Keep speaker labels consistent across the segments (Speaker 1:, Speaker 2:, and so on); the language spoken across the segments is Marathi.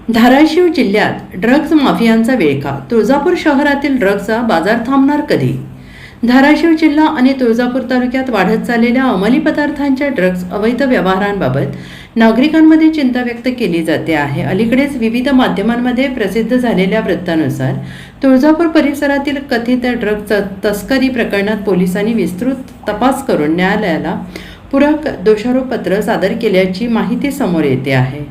Speaker 1: धाराशिव जिल्ह्यात ड्रग्ज माफियांचा विळखा. तुळजापूर शहरातील ड्रग्जचा बाजार थांबणार कधी? धाराशिव जिल्हा आणि तुळजापूर तालुक्यात वाढत चाललेल्या अंमली पदार्थांच्या ड्रग्ज अवैध व्यवहारांबाबत नागरिकांमध्ये चिंता व्यक्त केली जाते आहे. अलीकडेच विविध माध्यमांमध्ये प्रसिद्ध झालेल्या वृत्तानुसार तुळजापूर परिसरातील कथित ड्रग्ज तस्करी प्रकरणात पोलिसांनी विस्तृत तपास करून न्यायालयाला पूरक दोषारोपपत्र सादर केल्याची माहिती समोर येते आहे.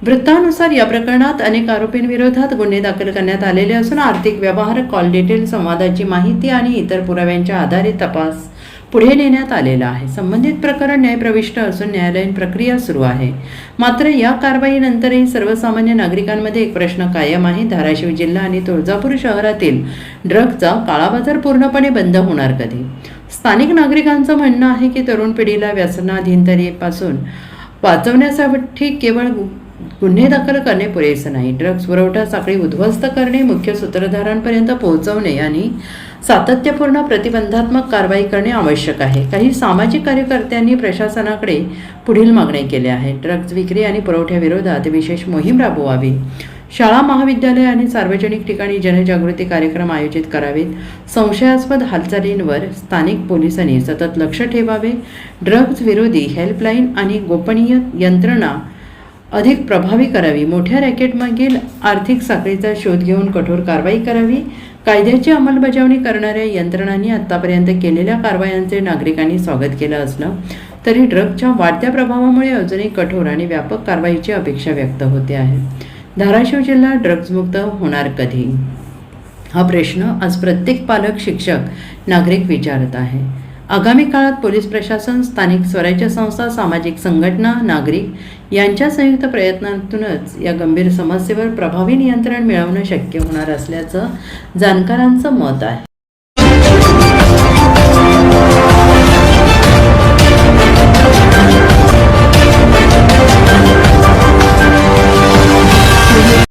Speaker 1: वृत्तानुसार या प्रकरणात अनेक आरोपींविरोधात गुन्हे दाखल करण्यात आलेले असून आर्थिक व्यवहार, कॉल डिटेल, संवादाची माहिती आणि इतर पुराव्यांच्या आधारे तपास पुढे नेण्यात आलेला आहे. संबंधित प्रकरण न्यायप्रविष्ट असून न्यायालयीन प्रक्रिया सुरू आहे. मात्र या कारवाईनंतरही सर्वसामान्य नागरिकांमध्ये एक प्रश्न कायम आहे. धाराशिव जिल्हा आणि तुळजापूर शहरातील ड्रग्जचा काळाबाजार पूर्णपणे बंद होणार कधी? स्थानिक नागरिकांचं म्हणणं आहे की तरुण पिढीला व्यसनाधीनतेपासून वाचवण्यासाठी केवळ गुन्हे दाखल करणे पुरेसे नाही. ड्रग्ज पुरवठा साखळी उद्ध्वस्त करणे, मुख्य सूत्रधारांपर्यंत पोहोचवणे आणि सातत्यपूर्ण प्रतिबंधात्मक कारवाई करणे आवश्यक आहे. काही सामाजिक कार्यकर्त्यांनी प्रशासनाकडे पुढील मागणी केली आहे. ड्रग्ज विक्री आणि पुरवठ्याविरोधात विशेष मोहीम राबवावी. शाळा, महाविद्यालय आणि सार्वजनिक ठिकाणी जनजागृती कार्यक्रम आयोजित करावेत. संशयास्पद हालचालींवर स्थानिक पोलिसांनी सतत लक्ष ठेवावे. ड्रग्ज विरोधी हेल्पलाईन आणि गोपनीय यंत्रणा अधिक प्रभावी करावी. मोठ्या रॅकेटमागील आर्थिक साखळीचा शोध घेऊन कठोर कारवाई करावी. कायद्याची अंमलबजावणी करणाऱ्या यंत्रणांनी आत्तापर्यंत केलेल्या कारवायांचे नागरिकांनी स्वागत केलं असलं तरी ड्रग्जच्या वाढत्या प्रभावामुळे अजूनही कठोर आणि व्यापक कारवाईची अपेक्षा व्यक्त होते आहे. धाराशिव जिल्हा ड्रग्जमुक्त होणार कधी? हा प्रश्न आज प्रत्येक पालक, शिक्षक, नागरिक विचारत आहे. आगामी काळात पोलीस प्रशासन, स्थानिक स्वराज्य संस्था, सामाजिक संघटना, नागरिक यांच्या संयुक्त प्रयत्नातूनच या गंभीर समस्येवर प्रभावी नियंत्रण मिळवणं शक्य होणार असल्याचं जाणकारांचं मत आहे.